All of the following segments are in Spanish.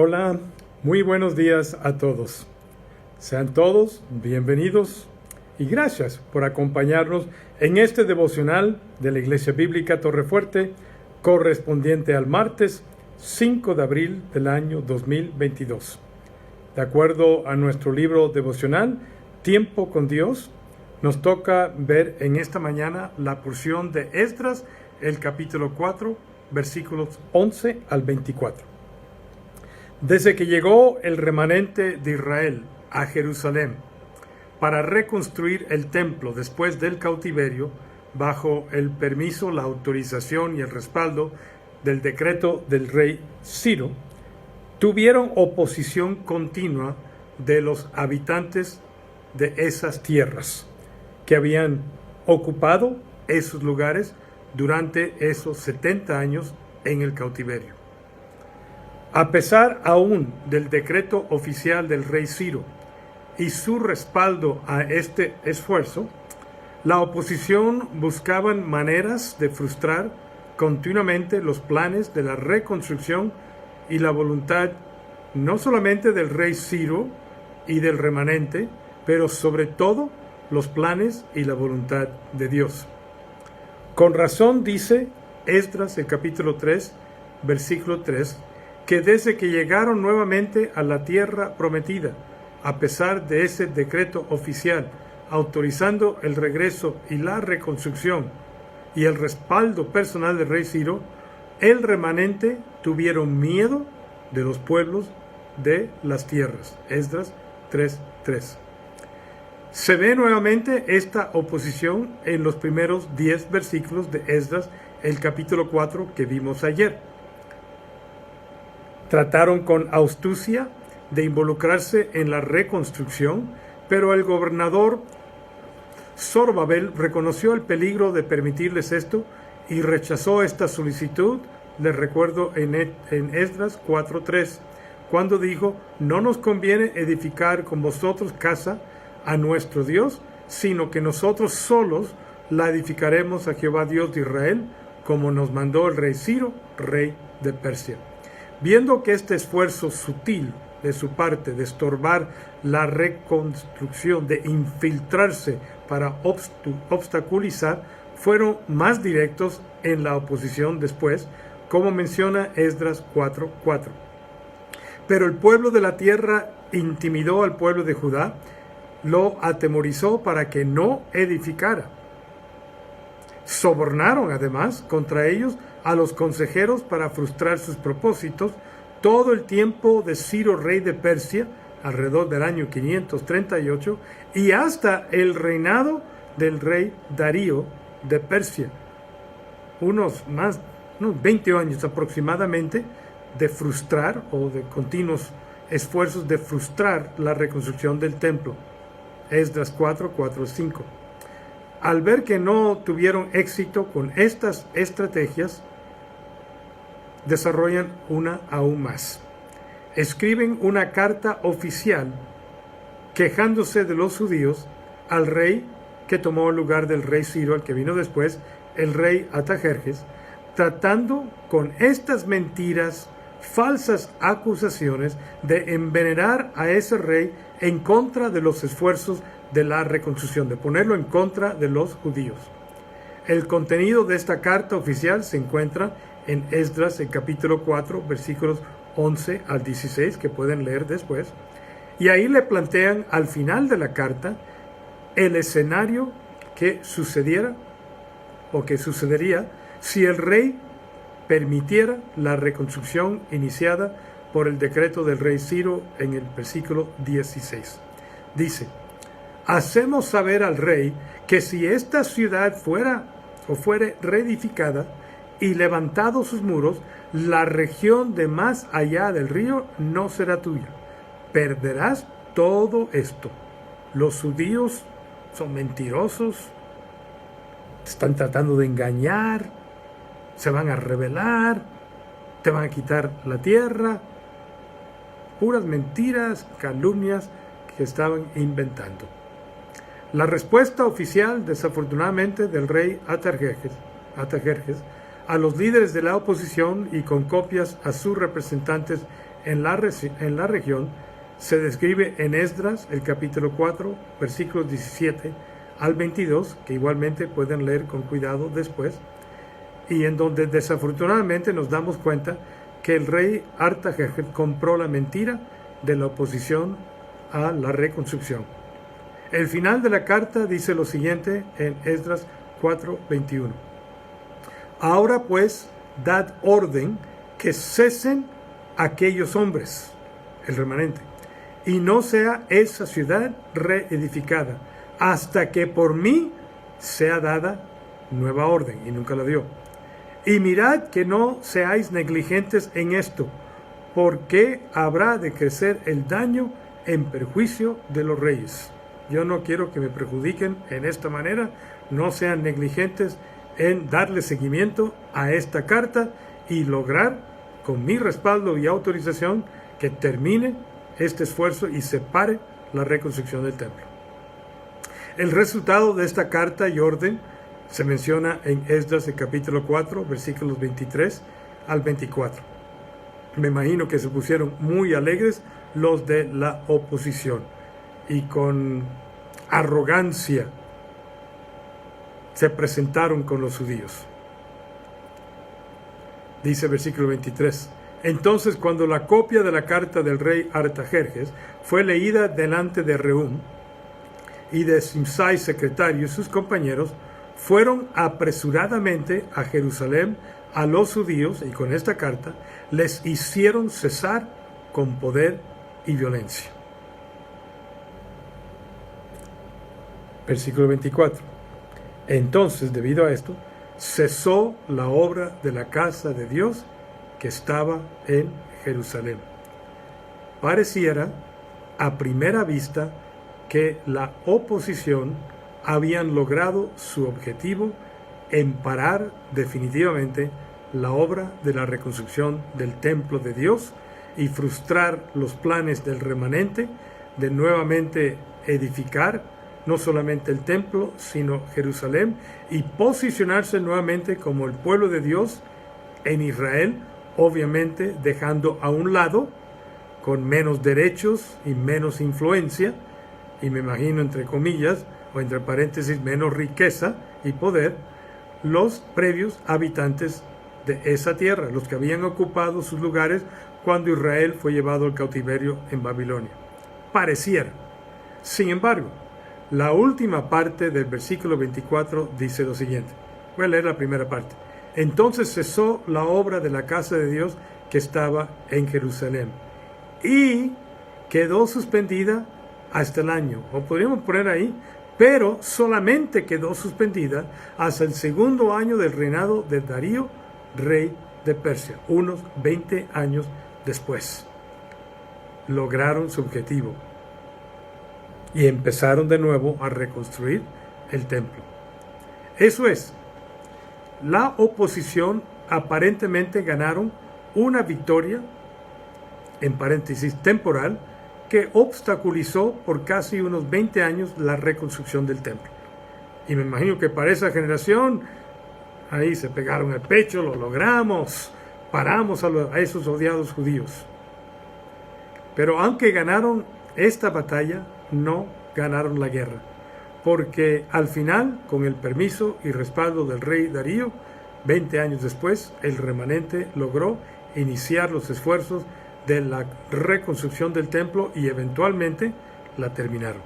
Hola, muy buenos días a todos. Sean todos bienvenidos y gracias por acompañarnos en este devocional de la Iglesia Bíblica Torrefuerte, correspondiente al martes 5 de abril del año 2022. De acuerdo a nuestro libro devocional, Tiempo con Dios, nos toca ver en esta mañana la porción de Esdras, el capítulo 4, versículos 11 al 24. Desde que llegó el remanente de Israel a Jerusalén para reconstruir el templo después del cautiverio, bajo el permiso, la autorización y el respaldo del decreto del rey Ciro, tuvieron oposición continua de los habitantes de esas tierras que habían ocupado esos lugares durante esos 70 años en el cautiverio. A pesar aún del decreto oficial del rey Ciro y su respaldo a este esfuerzo, la oposición buscaban maneras de frustrar continuamente los planes de la reconstrucción y la voluntad no solamente del rey Ciro y del remanente, pero sobre todo los planes y la voluntad de Dios. Con razón dice Esdras, el capítulo 3, versículo 3, que desde que llegaron nuevamente a la tierra prometida, a pesar de ese decreto oficial autorizando el regreso y la reconstrucción y el respaldo personal del rey Ciro, el remanente tuvieron miedo de los pueblos de las tierras. Esdras 3:3. Se ve nuevamente esta oposición en los primeros 10 versículos de Esdras, el capítulo 4 que vimos ayer. Trataron con astucia de involucrarse en la reconstrucción, pero el gobernador Zorobabel reconoció el peligro de permitirles esto y rechazó esta solicitud. Les recuerdo en Esdras 4:3, cuando dijo: no nos conviene edificar con vosotros casa a nuestro Dios, sino que nosotros solos la edificaremos a Jehová Dios de Israel, como nos mandó el rey Ciro, rey de Persia. Viendo que este esfuerzo sutil de su parte de estorbar la reconstrucción, de infiltrarse para obstaculizar, fueron más directos en la oposición después, como menciona Esdras 4:4. Pero el pueblo de la tierra intimidó al pueblo de Judá, lo atemorizó para que no edificara. Sobornaron además contra ellos a los consejeros para frustrar sus propósitos todo el tiempo de Ciro, rey de Persia, alrededor del año 538, y hasta el reinado del rey Darío de Persia, unos 20 años aproximadamente de frustrar o de continuos esfuerzos de frustrar la reconstrucción del templo. Esdras 4:5. Al ver que no tuvieron éxito con estas estrategias, desarrollan una aún más. Escriben una carta oficial quejándose de los judíos al rey que tomó el lugar del rey Ciro, al que vino después, el rey Artajerjes, tratando con estas mentiras, falsas acusaciones de envenenar a ese rey en contra de los esfuerzos de la reconstrucción, de ponerlo en contra de los judíos. El contenido de esta carta oficial se encuentra en Esdras, el capítulo 4, versículos 11 al 16, que pueden leer después, y ahí le plantean al final de la carta el escenario que sucediera o que sucedería si el rey permitiera la reconstrucción iniciada por el decreto del rey Ciro en el versículo 16. Dice: hacemos saber al rey que si esta ciudad fuere reedificada y levantados sus muros, la región de más allá del río no será tuya. Perderás todo esto. Los judíos son mentirosos, te están tratando de engañar, se van a rebelar, te van a quitar la tierra. Puras mentiras, calumnias que estaban inventando. La respuesta oficial, desafortunadamente, del rey Artajerjes a los líderes de la oposición y con copias a sus representantes en la región se describe en Esdras, el capítulo 4, versículos 17 al 22, que igualmente pueden leer con cuidado después, y en donde desafortunadamente nos damos cuenta que el rey Artajerjes compró la mentira de la oposición a la reconstrucción. El final de la carta dice lo siguiente en Esdras 4:21. Ahora pues, dad orden que cesen aquellos hombres, el remanente, y no sea esa ciudad reedificada, hasta que por mí sea dada nueva orden, y nunca la dio. Y mirad que no seáis negligentes en esto, porque habrá de crecer el daño en perjuicio de los reyes. Yo no quiero que me perjudiquen en esta manera, no sean negligentes en darle seguimiento a esta carta y lograr, con mi respaldo y autorización, que termine este esfuerzo y se pare la reconstrucción del templo. El resultado de esta carta y orden se menciona en Esdras, el capítulo 4, versículos 23 al 24. Me imagino que se pusieron muy alegres los de la oposición y con arrogancia se presentaron con los judíos. Dice versículo 23. Entonces, cuando la copia de la carta del rey Artajerjes fue leída delante de Rehum y de Simsai, secretario, y sus compañeros, fueron apresuradamente a Jerusalén a los judíos y con esta carta les hicieron cesar con poder y violencia. Versículo 24. Entonces, debido a esto, cesó la obra de la casa de Dios que estaba en Jerusalén. Pareciera a primera vista que la oposición habían logrado su objetivo en parar definitivamente la obra de la reconstrucción del templo de Dios y frustrar los planes del remanente de nuevamente edificar no solamente el templo, sino Jerusalén, y posicionarse nuevamente como el pueblo de Dios en Israel, obviamente dejando a un lado, con menos derechos y menos influencia, y me imagino entre comillas, o entre paréntesis, menos riqueza y poder, los previos habitantes de esa tierra, los que habían ocupado sus lugares cuando Israel fue llevado al cautiverio en Babilonia. Pareciera. Sin embargo, la última parte del versículo 24 dice lo siguiente. Voy a leer la primera parte. Entonces cesó la obra de la casa de Dios que estaba en Jerusalén y quedó suspendida hasta el año, o podríamos poner ahí, pero solamente quedó suspendida hasta el segundo año del reinado de Darío, rey de Persia, unos 20 años después. Lograron su objetivo y empezaron de nuevo a reconstruir el templo. Eso es, la oposición aparentemente ganaron una victoria, en paréntesis temporal, que obstaculizó por casi unos 20 años la reconstrucción del templo. Y me imagino que para esa generación, ahí se pegaron el pecho, lo logramos, paramos a esos odiados judíos. Pero aunque ganaron esta batalla, no ganaron la guerra, porque al final, con el permiso y respaldo del rey Darío, 20 años después, el remanente logró iniciar los esfuerzos de la reconstrucción del templo y eventualmente la terminaron.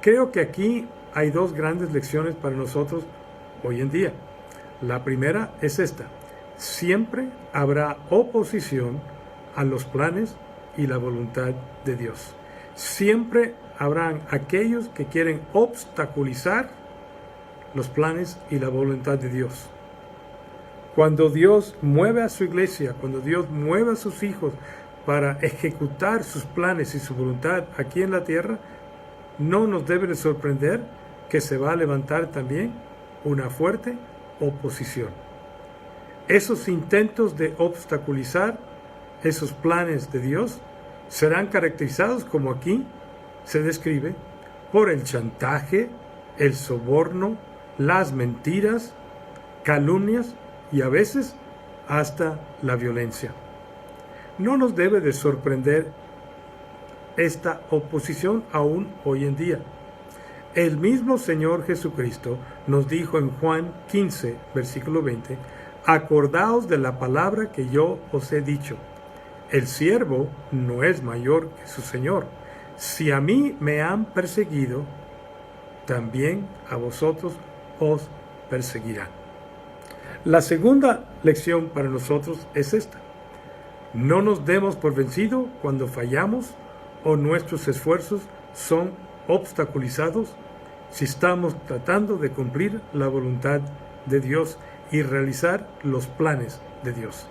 Creo que aquí hay dos grandes lecciones para nosotros hoy en día. La primera es esta: siempre habrá oposición a los planes y la voluntad de Dios. Siempre habrán aquellos que quieren obstaculizar los planes y la voluntad de Dios. Cuando Dios mueve a su iglesia, cuando Dios mueve a sus hijos para ejecutar sus planes y su voluntad aquí en la tierra, no nos debe de sorprender que se va a levantar también una fuerte oposición. Esos intentos de obstaculizar esos planes de Dios serán caracterizados, como aquí se describe, por el chantaje, el soborno, las mentiras, calumnias y a veces hasta la violencia. No nos debe de sorprender esta oposición aún hoy en día. El mismo Señor Jesucristo nos dijo en Juan 15, versículo 20, acordaos de la palabra que yo os he dicho. El siervo no es mayor que su Señor. Si a mí me han perseguido, también a vosotros os perseguirán. La segunda lección para nosotros es esta. No nos demos por vencido cuando fallamos o nuestros esfuerzos son obstaculizados si estamos tratando de cumplir la voluntad de Dios y realizar los planes de Dios.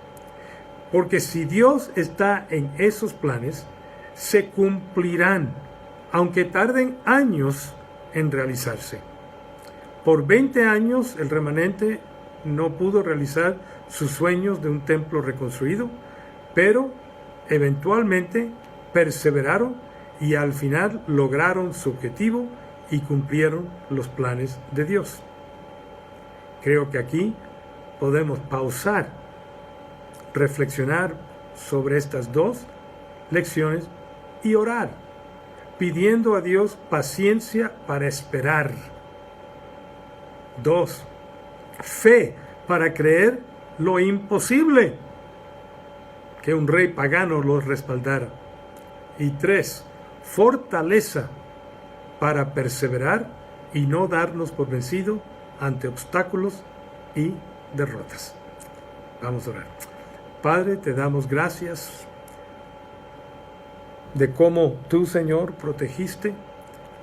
Porque si Dios está en esos planes, se cumplirán, aunque tarden años en realizarse. Por 20 años el remanente no pudo realizar sus sueños de un templo reconstruido, pero eventualmente perseveraron y al final lograron su objetivo y cumplieron los planes de Dios. Creo que aquí podemos pausar, reflexionar sobre estas dos lecciones y orar, pidiendo a Dios paciencia para esperar. 2. Fe para creer lo imposible, que un rey pagano los respaldara. Y 3. Fortaleza para perseverar y no darnos por vencido ante obstáculos y derrotas. Vamos a orar. Padre, te damos gracias de cómo tú, Señor, protegiste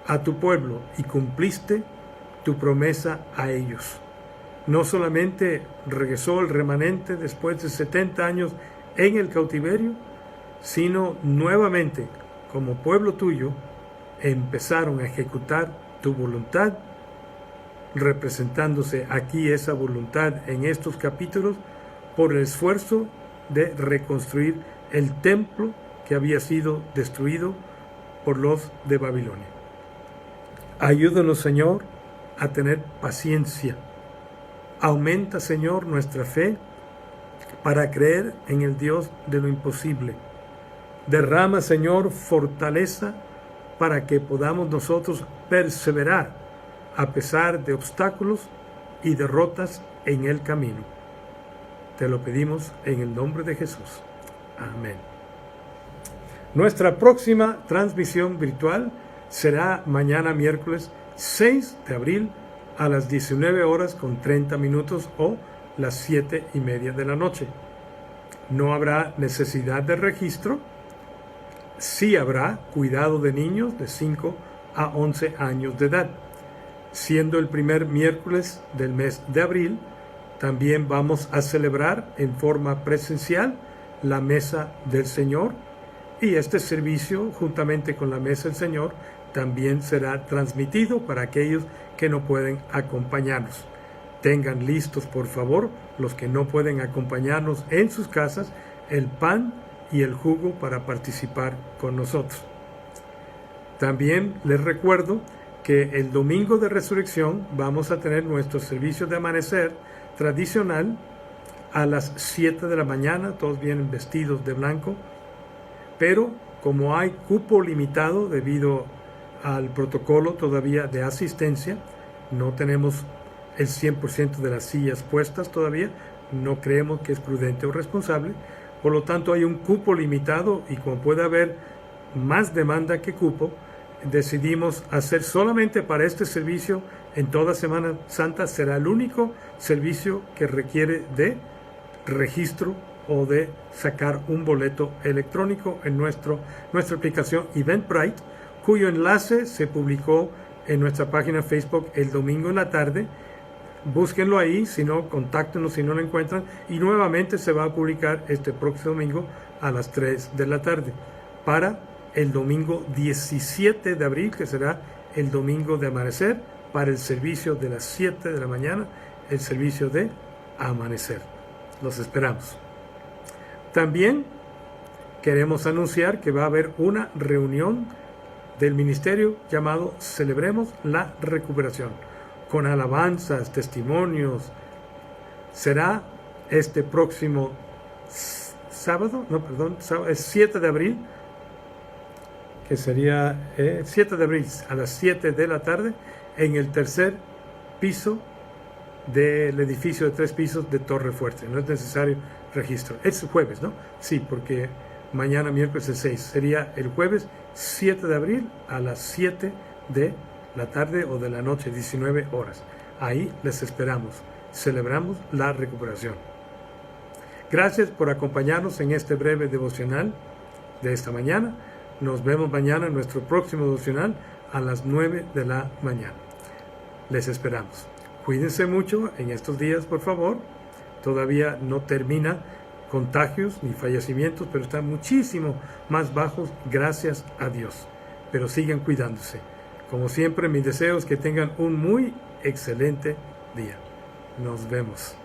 a tu pueblo y cumpliste tu promesa a ellos. No solamente regresó el remanente después de 70 años en el cautiverio, sino nuevamente, como pueblo tuyo, empezaron a ejecutar tu voluntad, representándose aquí esa voluntad en estos capítulos por el esfuerzo de reconstruir el templo que había sido destruido por los de Babilonia. Ayúdanos, Señor, a tener paciencia. Aumenta, Señor, nuestra fe para creer en el Dios de lo imposible. Derrama, Señor, fortaleza para que podamos nosotros perseverar a pesar de obstáculos y derrotas en el camino. Te lo pedimos en el nombre de Jesús. Amén. Nuestra próxima transmisión virtual será mañana miércoles 6 de abril a las 19:30 o las 7:30 de la noche. No habrá necesidad de registro. Sí habrá cuidado de niños de 5 a 11 años de edad. Siendo el primer miércoles del mes de abril, también vamos a celebrar en forma presencial la Mesa del Señor, y este servicio, juntamente con la Mesa del Señor, también será transmitido para aquellos que no pueden acompañarnos. Tengan listos, por favor, los que no pueden acompañarnos en sus casas, el pan y el jugo para participar con nosotros. También les recuerdo que el domingo de resurrección vamos a tener nuestro servicio de amanecer tradicional a las 7 de la mañana, todos vienen vestidos de blanco, pero como hay cupo limitado debido al protocolo todavía de asistencia, no tenemos el 100% de las sillas puestas todavía, no creemos que es prudente o responsable, por lo tanto hay un cupo limitado y como puede haber más demanda que cupo, decidimos hacer solamente para este servicio en toda Semana Santa, será el único servicio que requiere de registro o de sacar un boleto electrónico en nuestra aplicación Eventbrite, cuyo enlace se publicó en nuestra página Facebook el domingo en la tarde. Búsquenlo ahí, si no, contáctenos si no lo encuentran, y nuevamente se va a publicar este próximo domingo a las 3 de la tarde para el domingo 17 de abril, que será el domingo de amanecer, para el servicio de las 7 de la mañana, el servicio de amanecer. Los esperamos. También queremos anunciar que va a haber una reunión del ministerio llamado Celebremos la Recuperación, con alabanzas, testimonios. Será este próximo sábado, es 7 de abril, que sería 7 de abril a las 7 de la tarde, en el tercer piso del edificio de 3 pisos de Torre Fuerte. No es necesario registro. Es jueves, ¿no? Sí, porque mañana miércoles es 6. Sería el jueves 7 de abril a las 7 de la tarde o de la noche, 19 horas. Ahí les esperamos. Celebramos la recuperación. Gracias por acompañarnos en este breve devocional de esta mañana. Nos vemos mañana en nuestro próximo devocional a las 9 de la mañana. Les esperamos. Cuídense mucho en estos días, por favor. Todavía no termina contagios ni fallecimientos, pero están muchísimo más bajos, gracias a Dios. Pero sigan cuidándose. Como siempre, mi deseo es que tengan un muy excelente día. Nos vemos.